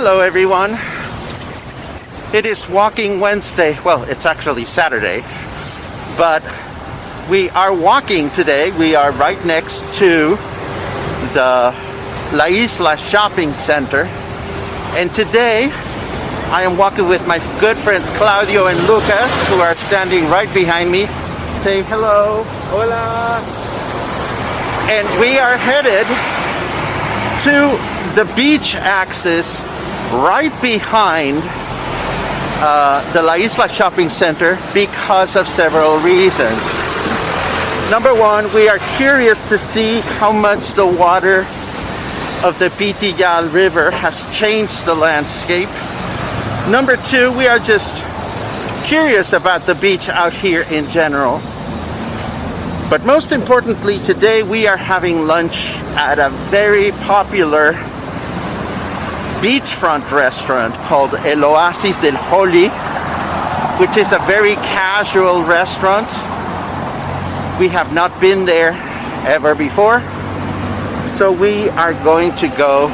Hello everyone. It is Walking Wednesday. Well, it's actually Saturday, but we are walking today. We are right next to the La Isla Shopping Center, and today I am walking with my good friends Claudio and Lucas, who are standing right behind me. Say hello. Hola. And we are headed to the beach axis right behind the La Isla Shopping Center because of several reasons. Number one, we are curious to see how much the water of the Pitillal River has changed the landscape. Number two, we are just curious about the beach out here in general. But most importantly, today we are having lunch at a very popular beachfront restaurant called Oasis del Holi, which is a very casual restaurant. We have not been there ever before, so we are going to go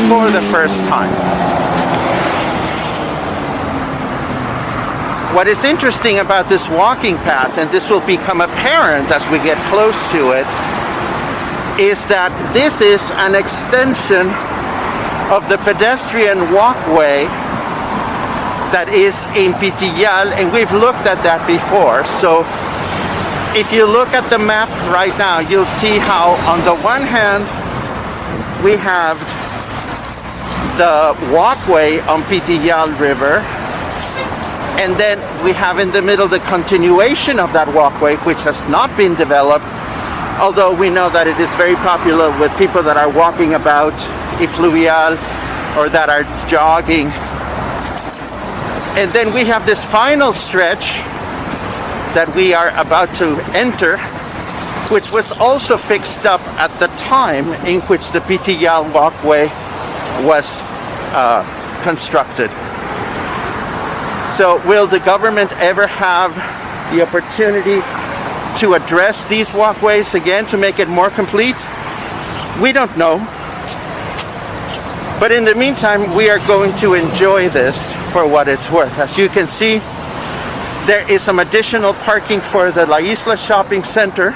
for the first time. What is interesting about this walking path, and this will become apparent as we get close to it, is that this is an extension of the pedestrian walkway that is in Pitillal, and we've looked at that before. So if you look at the map right now, you'll see how on the one hand we have the walkway on Pitillal River, and then we have in the middle the continuation of that walkway, which has not been developed, although we know that it is very popular with people that are walking about Ifluvial or that are jogging. And then we have this final stretch that we are about to enter, which was also fixed up at the time in which the Pitillal walkway was constructed. So will the government ever have the opportunity to address these walkways again to make it more complete? We don't know. But in the meantime, we are going to enjoy this for what it's worth. As you can see, there is some additional parking for the La Isla Shopping Center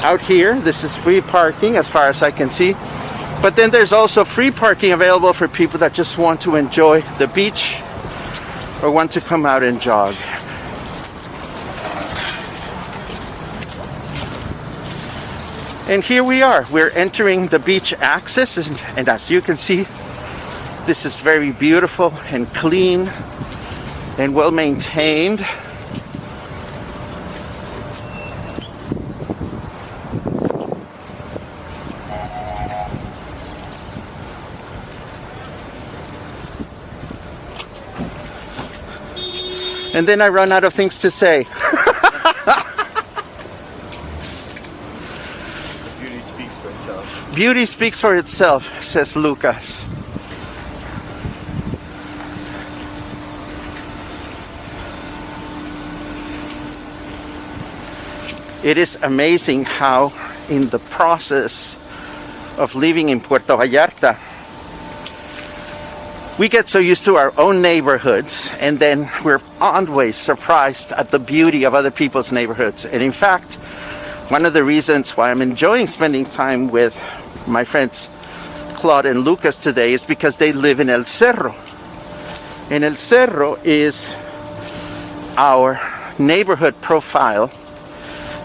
out here. This is free parking as far as I can see. But then there's also free parking available for people that just want to enjoy the beach or want to come out and jog. And here we are. We're entering the beach axis, and as you can see, this is very beautiful and clean and well maintained. And then I run out of things to say. Beauty speaks for itself. Beauty speaks for itself, says Lucas. It is amazing how in the process of living in Puerto Vallarta, we get so used to our own neighborhoods, and then we're always surprised at the beauty of other people's neighborhoods. And in fact, one of the reasons why I'm enjoying spending time with my friends Claude and Lucas today is because they live in El Cerro. And El Cerro is our neighborhood profile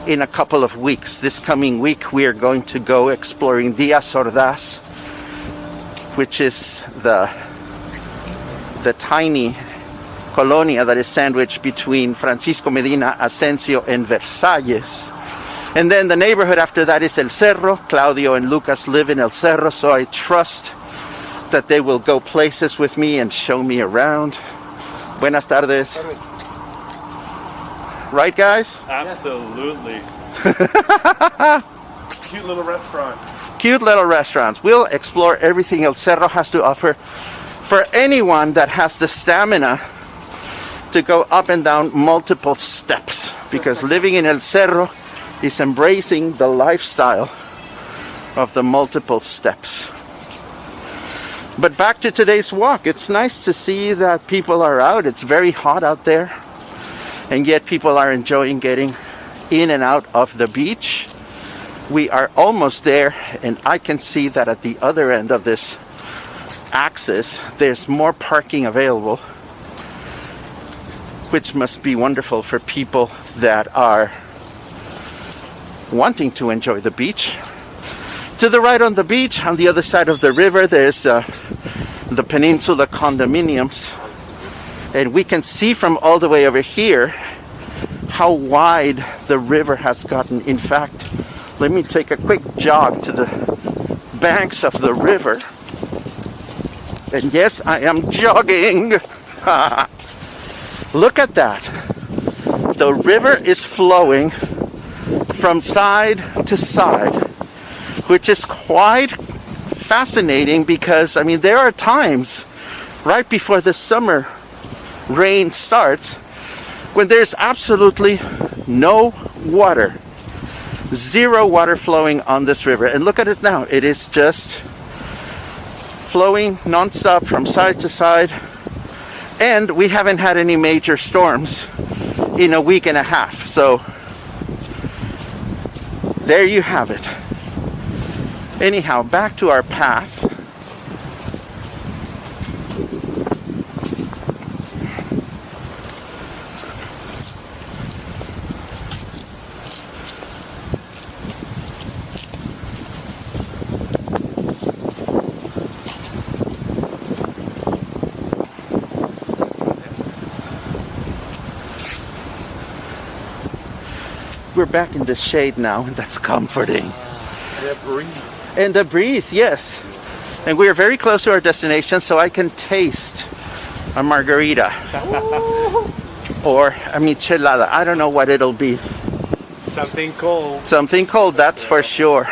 in a couple of weeks. This coming week we are going to go exploring Díaz Ordaz, which is the tiny colonia that is sandwiched between Francisco Medina, Asensio, and Versalles. And then the neighborhood after that is El Cerro. Claudio and Lucas live in El Cerro, so I trust that they will go places with me and show me around. Buenas tardes. Right, guys? Absolutely. Cute little restaurant. Cute little restaurants. We'll explore everything El Cerro has to offer for anyone that has the stamina to go up and down multiple steps, because living in El Cerro is embracing the lifestyle of the multiple steps. But back to today's walk. It's nice to see that people are out. It's very hot out there, and yet people are enjoying getting in and out of the beach. We are almost there, and I can see that at the other end of this axis there's more parking available, which must be wonderful for people that are wanting to enjoy the beach. To the right on the beach, on the other side of the river, there's the Peninsula Condominiums, and we can see from all the way over here how wide the river has gotten. In fact, let me take a quick jog to the banks of the river. And yes, I am jogging. Look at that. The river is flowing from side to side, which is quite fascinating because, I mean, there are times right before the summer rain starts when there's absolutely no water. Zero water flowing on this river. And look at it now. It is just flowing nonstop from side to side. And we haven't had any major storms in a week and a half. So there you have it. Anyhow, back to our path. We're back in the shade now, and that's comforting. The breeze. And the breeze, yes. And we are very close to our destination, so I can taste a margarita or a michelada. I don't know what it'll be. Something cold. Something cold, that's for sure.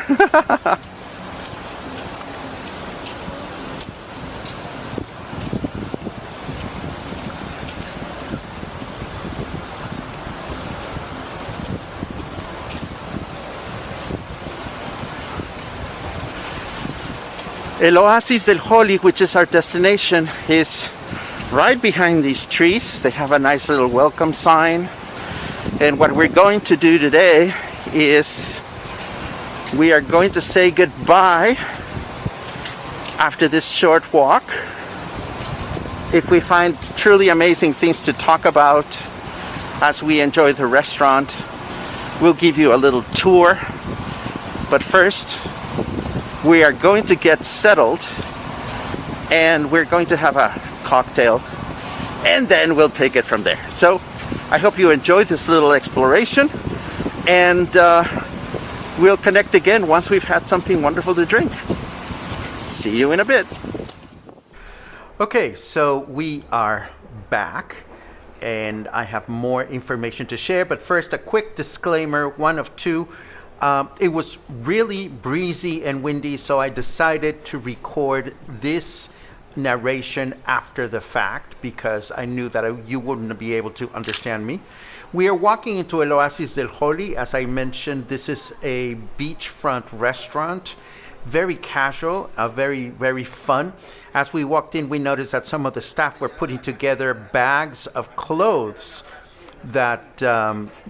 El Oasis del Holi, which is our destination, is right behind these trees. They have a nice little welcome sign. And what we're going to do today is we are going to say goodbye after this short walk. If we find truly amazing things to talk about as we enjoy the restaurant, we'll give you a little tour. But first, we are going to get settled, and we're going to have a cocktail, and then we'll take it from there. So I hope you enjoyed this little exploration, and we'll connect again once we've had something wonderful to drink. See you in a bit. Okay, so we are back, and I have more information to share, but first a quick disclaimer, one of two. It was really breezy and windy, so I decided to record this narration after the fact because I knew that you wouldn't be able to understand me. We are walking into El Oasis del Holi. As I mentioned, this is a beachfront restaurant, very casual, very, very fun. As we walked in, we noticed that some of the staff were putting together bags of clothes that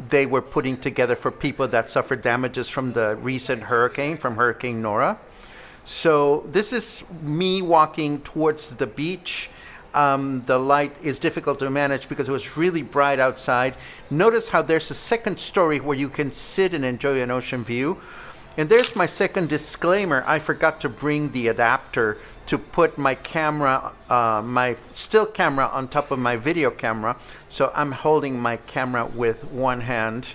they were putting together for people that suffered damages from the recent hurricane, from Hurricane Nora. So this is me walking towards the beach. The light is difficult to manage because it was really bright outside. Notice how there's a second story where you can sit and enjoy an ocean view. And there's my second disclaimer. I forgot to bring the adapter to put my camera, my still camera on top of my video camera. So I'm holding my camera with one hand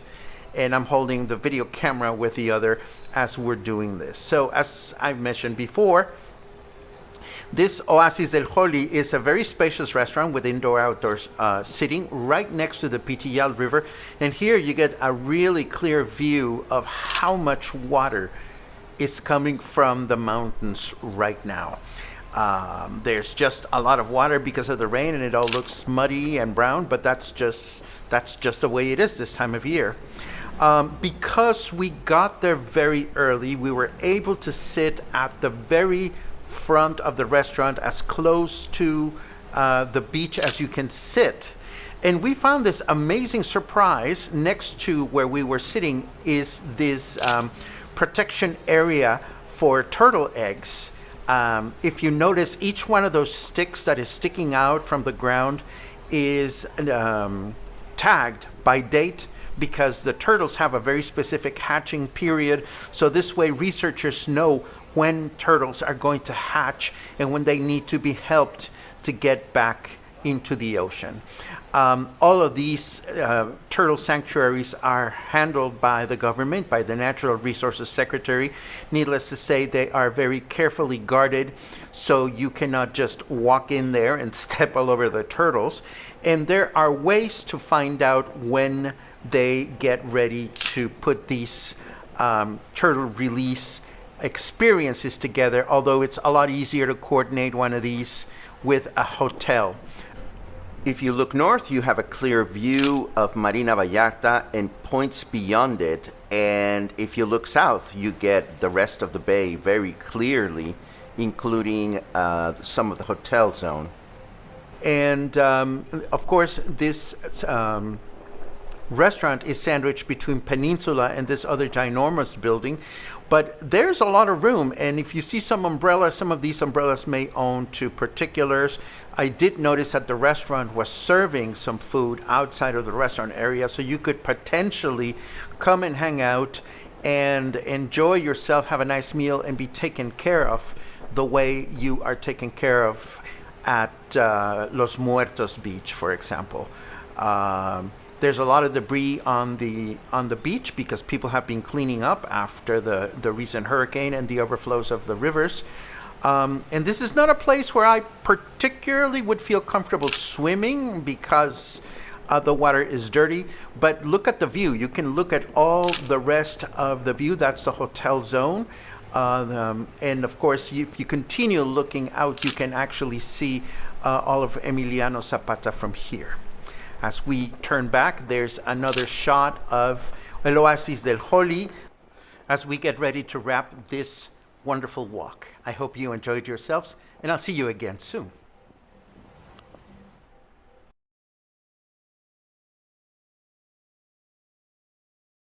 and I'm holding the video camera with the other as we're doing this. So as I mentioned before, this Oasis del Holi is a very spacious restaurant with indoor-outdoor seating right next to the Pitillal River. And here you get a really clear view of how much water is coming from the mountains right now. There's just a lot of water because of the rain and it all looks muddy and brown, but that's just the way it is this time of year. Because we got there very early, we were able to sit at the very front of the restaurant, as close to the beach as you can sit. And we found this amazing surprise. Next to where we were sitting is this protection area for turtle eggs. If you notice, each one of those sticks that is sticking out from the ground is tagged by date, because the turtles have a very specific hatching period. So this way researchers know when turtles are going to hatch and when they need to be helped to get back into the ocean. All of these turtle sanctuaries are handled by the government, by the Natural Resources Secretary. Needless to say, they are very carefully guarded, so you cannot just walk in there and step all over the turtles. And there are ways to find out when they get ready to put these turtle release experiences together, although it's a lot easier to coordinate one of these with a hotel. If you look north, you have a clear view of Marina Vallarta and points beyond it. And if you look south, you get the rest of the bay very clearly, including some of the hotel zone. And of course, this restaurant is sandwiched between Peninsula and this other ginormous building. But there's a lot of room, and if you see some umbrellas, some of these umbrellas may own to particulars. I did notice that the restaurant was serving some food outside of the restaurant area, so you could potentially come and hang out and enjoy yourself, have a nice meal, and be taken care of the way you are taken care of at Los Muertos Beach, for example. There's a lot of debris on the beach because people have been cleaning up after the recent hurricane and the overflows of the rivers. And this is not a place where I particularly would feel comfortable swimming because the water is dirty. But look at the view. You can look at all the rest of the view. That's the hotel zone. And of course, if you continue looking out, you can actually see all of Emiliano Zapata from here. As we turn back, there's another shot of El Oasis del Holi as we get ready to wrap this wonderful walk. I hope you enjoyed yourselves, and I'll see you again soon.